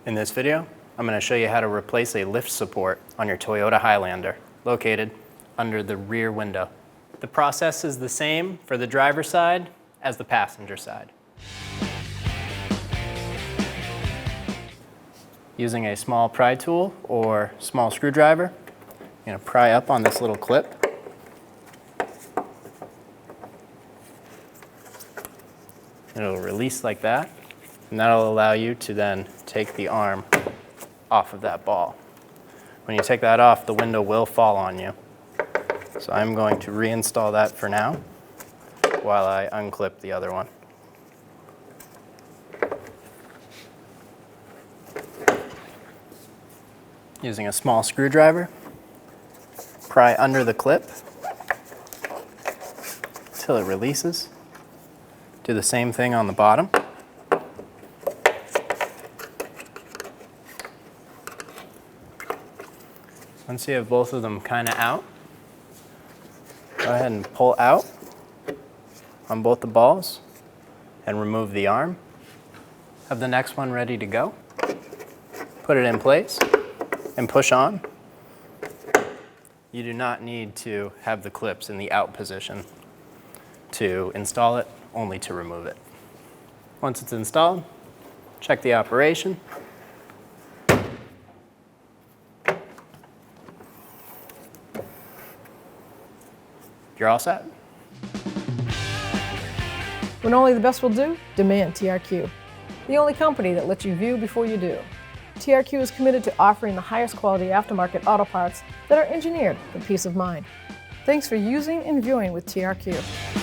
In this video, I'm going to show you how to replace a lift support on your Toyota Highlander, located under the rear window. The process is the same for the driver's side as the passenger side. Using a small pry tool or small screwdriver, you're going to pry up on this little clip. It'll release like that, and that'll allow you to then take the arm off of that ball. When you take that off, the window will fall on you. So I'm going to reinstall that for now while I unclip the other one. Using a small screwdriver, pry under the clip till it releases. Do the same thing on the bottom. Once you have both of them kind of out, go ahead and pull out on both the balls and remove the arm. Have the next one ready to go. Put it in place and push on. You do not need to have the clips in the out position to install it, only to remove it. Once it's installed, check the operation. You're all set. When only the best will do, demand TRQ. The only company that lets you view before you do. TRQ is committed to offering the highest quality aftermarket auto parts that are engineered for peace of mind. Thanks for using and viewing with TRQ.